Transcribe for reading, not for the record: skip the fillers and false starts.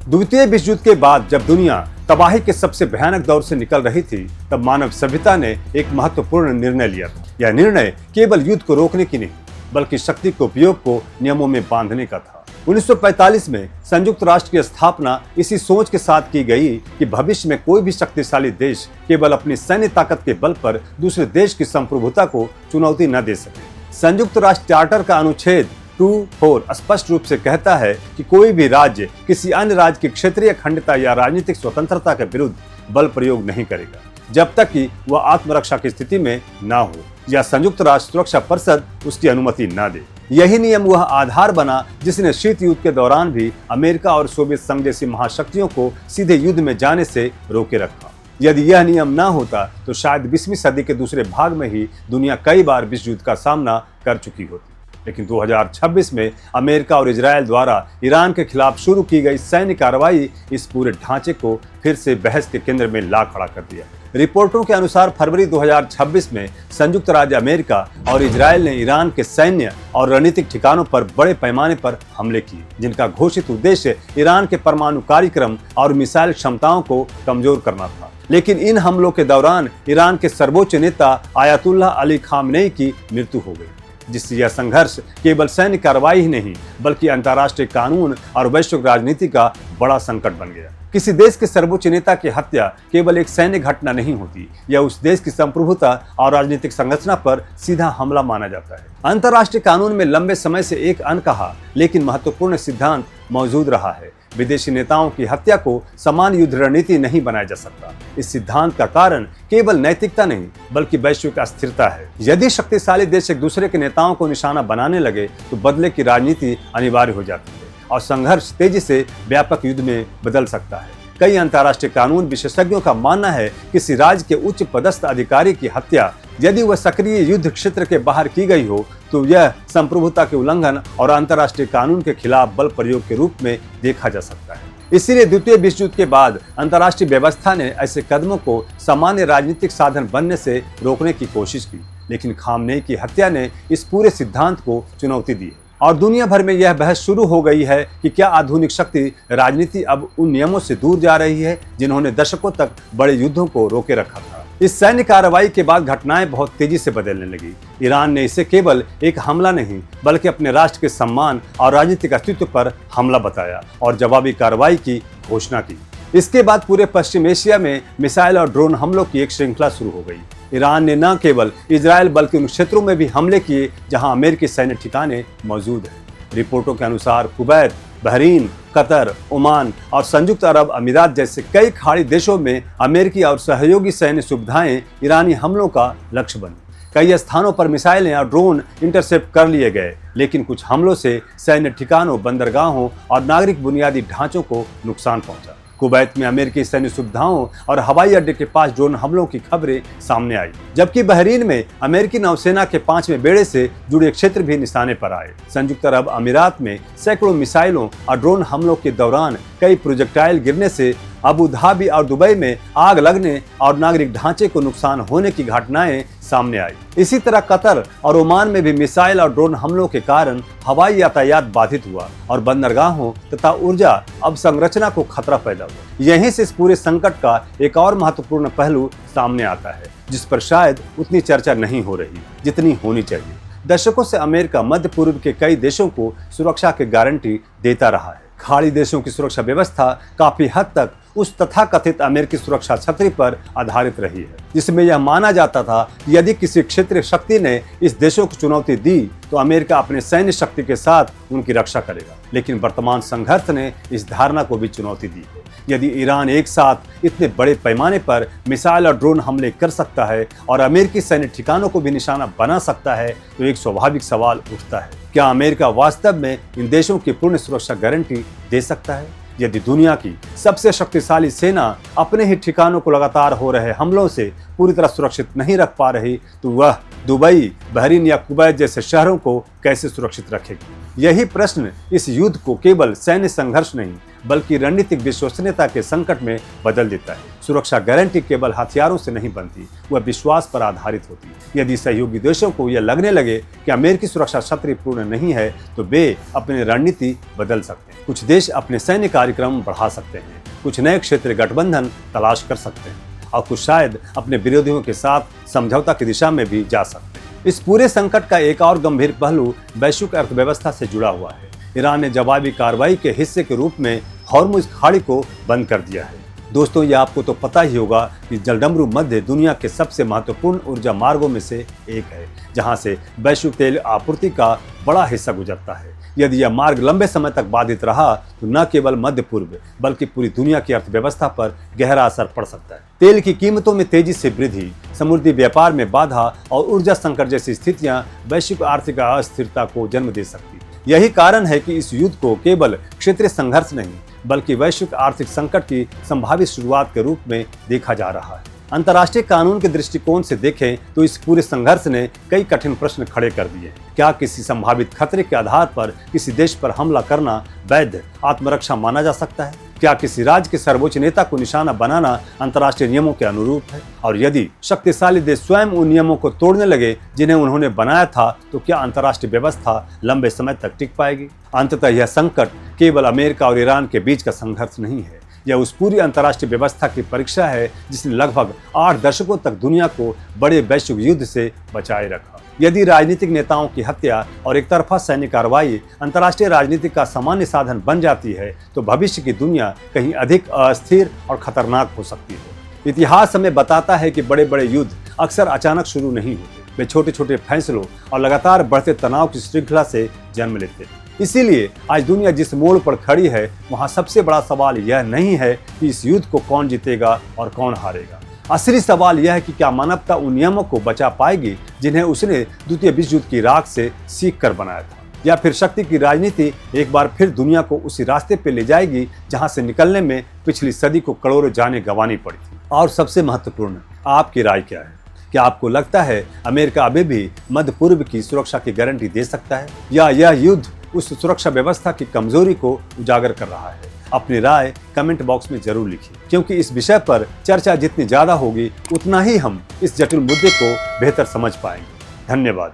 द्वितीय विश्व युद्ध के बाद जब दुनिया तबाही के सबसे भयानक दौर से निकल रही थी, तब मानव सभ्यता ने एक महत्वपूर्ण निर्णय लिया था। यह निर्णय केवल युद्ध को रोकने की नहीं, बल्कि शक्ति के उपयोग को नियमों में बांधने का था। 1945 में संयुक्त राष्ट्र की स्थापना इसी सोच के साथ की गई कि भविष्य में कोई भी शक्तिशाली देश केवल अपनी सैन्य ताकत के बल पर दूसरे देश की संप्रभुता को चुनौती न दे सके। संयुक्त राष्ट्र चार्टर का अनुच्छेद 2.4 स्पष्ट रूप से कहता है कि कोई भी राज्य किसी अन्य राज्य की क्षेत्रीय अखंडता या राजनीतिक स्वतंत्रता के विरुद्ध बल प्रयोग नहीं करेगा, जब तक कि वह आत्मरक्षा की स्थिति में न हो या संयुक्त राष्ट्र सुरक्षा परिषद उसकी अनुमति न दे। यही नियम वह आधार बना जिसने शीत युद्ध के दौरान भी अमेरिका और सोवियत संघ जैसी महाशक्तियों को सीधे युद्ध में जाने से रोके रखा। यदि यह नियम न होता तो शायद 20वीं सदी के दूसरे भाग में ही दुनिया कई बार विश्व युद्ध का सामना कर चुकी होती। लेकिन 2026 में अमेरिका और इजरायल द्वारा ईरान के खिलाफ शुरू की गई सैन्य कार्रवाई इस पूरे ढांचे को फिर से बहस के केंद्र में ला खड़ा कर दिया। रिपोर्टों के अनुसार फरवरी 2026 में संयुक्त राज्य अमेरिका और इजरायल ने ईरान के सैन्य और रणनीतिक ठिकानों पर बड़े पैमाने पर हमले किए, जिनका घोषित उद्देश्य ईरान के परमाणु कार्यक्रम और मिसाइल क्षमताओं को कमजोर करना था। लेकिन इन हमलों के दौरान ईरान के सर्वोच्च नेता आयतुल्लाह अली खामनेई की मृत्यु हो गई, जिससे यह संघर्ष केवल सैन्य कार्रवाई ही नहीं बल्कि अंतर्राष्ट्रीय कानून और वैश्विक राजनीति का बड़ा संकट बन गया। किसी देश के सर्वोच्च नेता की हत्या केवल एक सैन्य घटना नहीं होती, यह उस देश की संप्रभुता और राजनीतिक संरचना पर सीधा हमला माना जाता है। अंतर्राष्ट्रीय कानून में लंबे समय से एक अनकहा लेकिन महत्वपूर्ण सिद्धांत मौजूद रहा है: विदेशी नेताओं की हत्या को समान युद्ध रणनीति नहीं बनाया जा सकता। इस सिद्धांत का कारण केवल नैतिकता नहीं बल्कि वैश्विक अस्थिरता है। यदि शक्तिशाली देश एक दूसरे के नेताओं को निशाना बनाने लगे तो बदले की राजनीति अनिवार्य हो जाती है और संघर्ष तेजी से व्यापक युद्ध में बदल सकता है। कई अंतर्राष्ट्रीय कानून विशेषज्ञों का मानना है कि किसी राज्य के उच्च पदस्थ अधिकारी की हत्या यदि वह सक्रिय युद्ध क्षेत्र के बाहर की गई हो तो यह संप्रभुता के उल्लंघन और अंतर्राष्ट्रीय कानून के खिलाफ बल प्रयोग के रूप में देखा जा सकता है। इसीलिए द्वितीय विश्व युद्ध के बाद अंतर्राष्ट्रीय व्यवस्था ने ऐसे कदमों को सामान्य राजनीतिक साधन बनने से रोकने की कोशिश की, लेकिन खामनेई की हत्या ने इस पूरे सिद्धांत को चुनौती दी और दुनिया भर में यह बहस शुरू हो गई है कि क्या आधुनिक शक्ति राजनीति अब उन नियमों से दूर जा रही है जिन्होंने दशकों तक बड़े युद्धों को रोके रखा था। इस सैन्य कार्रवाई के बाद घटनाएं बहुत तेजी से बदलने लगी। ईरान ने इसे केवल एक हमला नहीं बल्कि अपने राष्ट्र के सम्मान और राजनीतिक अस्तित्व पर हमला बताया और जवाबी कार्रवाई की घोषणा की। इसके बाद पूरे पश्चिम एशिया में मिसाइल और ड्रोन हमलों की एक श्रृंखला शुरू हो गई। ईरान ने न केवल इजरायल बल्कि उन क्षेत्रों में भी हमले किए जहां अमेरिकी सैन्य ठिकाने मौजूद हैं। रिपोर्टों के अनुसार कुवैत, बहरीन, कतर, ओमान और संयुक्त अरब अमीरात जैसे कई खाड़ी देशों में अमेरिकी और सहयोगी सैन्य सुविधाएं ईरानी हमलों का लक्ष्य बनी। कई स्थानों पर मिसाइलें और ड्रोन इंटरसेप्ट कर लिए गए, लेकिन कुछ हमलों से सैन्य ठिकानों, बंदरगाहों और नागरिक बुनियादी ढांचों को नुकसान पहुंचा। कुवैत में अमेरिकी सैन्य सुविधाओं और हवाई अड्डे के पास ड्रोन हमलों की खबरें सामने आई, जबकि बहरीन में अमेरिकी नौसेना के 5वें बेड़े से जुड़े क्षेत्र भी निशाने पर आए। संयुक्त अरब अमीरात में सैकड़ों मिसाइलों और ड्रोन हमलों के दौरान कई प्रोजेक्टाइल गिरने से अबू धाबी और दुबई में आग लगने और नागरिक ढांचे को नुकसान होने की घटनाएं सामने आई। इसी तरह कतर और ओमान में भी मिसाइल और ड्रोन हमलों के कारण हवाई यातायात बाधित हुआ और बंदरगाहों तथा ऊर्जा अवसंरचना को खतरा पैदा हुआ। यहीं से इस पूरे संकट का एक और महत्वपूर्ण पहलू सामने आता है जिस पर शायद उतनी चर्चा नहीं हो रही जितनी होनी चाहिए। दशकों से अमेरिका मध्य पूर्व के कई देशों को सुरक्षा की गारंटी देता रहा है। खाड़ी देशों की सुरक्षा व्यवस्था काफी हद तक उस तथाकथित अमेरिकी सुरक्षा छतरी पर आधारित रही है, जिसमें यह माना जाता था कि यदि किसी क्षेत्रीय शक्ति ने इस देशों को चुनौती दी तो अमेरिका अपने सैन्य शक्ति के साथ उनकी रक्षा करेगा। लेकिन वर्तमान संघर्ष ने इस धारणा को भी चुनौती दी है। यदि ईरान एक साथ इतने बड़े पैमाने पर मिसाइल और ड्रोन हमले कर सकता है और अमेरिकी सैन्य ठिकानों को भी निशाना बना सकता है तो एक स्वाभाविक सवाल उठता है, क्या अमेरिका वास्तव में इन देशों की पूर्ण सुरक्षा गारंटी दे सकता है? यदि दुनिया की सबसे शक्तिशाली सेना अपने ही ठिकानों को लगातार हो रहे हमलों से पूरी तरह सुरक्षित नहीं रख पा रही तो वह दुबई, बहरीन या कुवैत जैसे शहरों को कैसे सुरक्षित रखेगी? यही प्रश्न इस युद्ध को केवल सैन्य संघर्ष नहीं बल्कि रणनीतिक विश्वसनीयता के संकट में बदल देता है। सुरक्षा गारंटी केवल हथियारों से नहीं बनती, वह विश्वास पर आधारित होती है। यदि सहयोगी देशों को यह लगने लगे कि अमेरिकी सुरक्षा क्षत्रियपूर्ण नहीं है, तो वे अपनी रणनीति बदल सकते हैं। कुछ देश अपने सैन्य कार्यक्रम बढ़ा सकते हैं, कुछ नए क्षेत्रीय गठबंधन तलाश कर सकते हैं और कुछ शायद अपने विरोधियों के साथ समझौता की दिशा में भी जा सकते हैं। इस पूरे संकट का एक और गंभीर पहलू वैश्विक अर्थव्यवस्था से जुड़ा हुआ है। ईरान ने जवाबी कार्रवाई के हिस्से के रूप में हॉर्मुज खाड़ी को बंद कर दिया है। दोस्तों, ये आपको तो पता ही होगा कि जलडमरू मध्य दुनिया के सबसे महत्वपूर्ण ऊर्जा मार्गों में से एक है, जहां से वैश्विक तेल आपूर्ति का बड़ा हिस्सा गुजरता है। यदि यह मार्ग लंबे समय तक बाधित रहा तो न केवल मध्य पूर्व बल्कि पूरी दुनिया की अर्थव्यवस्था पर गहरा असर पड़ सकता है। तेल की कीमतों में तेजी से वृद्धि, समुद्री व्यापार में बाधा और ऊर्जा संकट जैसी स्थितियां वैश्विक आर्थिक अस्थिरता को जन्म दे सकती है। यही कारण है कि इस युद्ध को केवल क्षेत्रीय संघर्ष नहीं बल्कि वैश्विक आर्थिक संकट की संभावित शुरुआत के रूप में देखा जा रहा है। अंतर्राष्ट्रीय कानून के दृष्टिकोण से देखें तो इस पूरे संघर्ष ने कई कठिन प्रश्न खड़े कर दिए। क्या किसी संभावित खतरे के आधार पर किसी देश पर हमला करना वैध आत्मरक्षा माना जा सकता है? क्या किसी राज्य के सर्वोच्च नेता को निशाना बनाना अंतर्राष्ट्रीय नियमों के अनुरूप है? और यदि शक्तिशाली देश स्वयं उन नियमों को तोड़ने लगे जिन्हें उन्होंने बनाया था, तो क्या अंतर्राष्ट्रीय व्यवस्था लंबे समय तक टिक पाएगी? अंततः यह संकट केवल अमेरिका और ईरान के बीच का संघर्ष नहीं है, यह उस पूरी अंतर्राष्ट्रीय व्यवस्था की परीक्षा है जिसने लगभग 8 दशकों तक दुनिया को बड़े वैश्विक युद्ध से बचाए रखा। यदि राजनीतिक नेताओं की हत्या और एक तरफा सैन्य कार्रवाई अंतर्राष्ट्रीय राजनीति का सामान्य साधन बन जाती है, तो भविष्य की दुनिया कहीं अधिक अस्थिर और खतरनाक हो सकती है। इतिहास हमें बताता है कि बड़े बड़े युद्ध अक्सर अचानक शुरू नहीं होते, वे छोटे छोटे फैसलों और लगातार बढ़ते तनाव की श्रृंखला से जन्म लेते हैं। इसीलिए आज दुनिया जिस मोड़ पर खड़ी है, वहाँ सबसे बड़ा सवाल यह नहीं है कि इस युद्ध को कौन जीतेगा और कौन हारेगा। असली सवाल यह है कि क्या मानवता उन नियमों को बचा पाएगी जिन्हें उसने द्वितीय विश्व युद्ध की राख से सीख कर बनाया था, या फिर शक्ति की राजनीति एक बार फिर दुनिया को उसी रास्ते पर ले जाएगी जहाँ से निकलने में पिछली सदी को करोड़ों जानें गंवानी पड़ी थी। और सबसे महत्वपूर्ण, आपकी राय क्या है? क्या आपको लगता है अमेरिका अभी भी मध्य पूर्व की सुरक्षा की गारंटी दे सकता है, या यह युद्ध उस सुरक्षा व्यवस्था की कमजोरी को उजागर कर रहा है? अपनी राय कमेंट बॉक्स में जरूर लिखिए, क्योंकि इस विषय पर चर्चा जितनी ज्यादा होगी उतना ही हम इस जटिल मुद्दे को बेहतर समझ पाएंगे। धन्यवाद।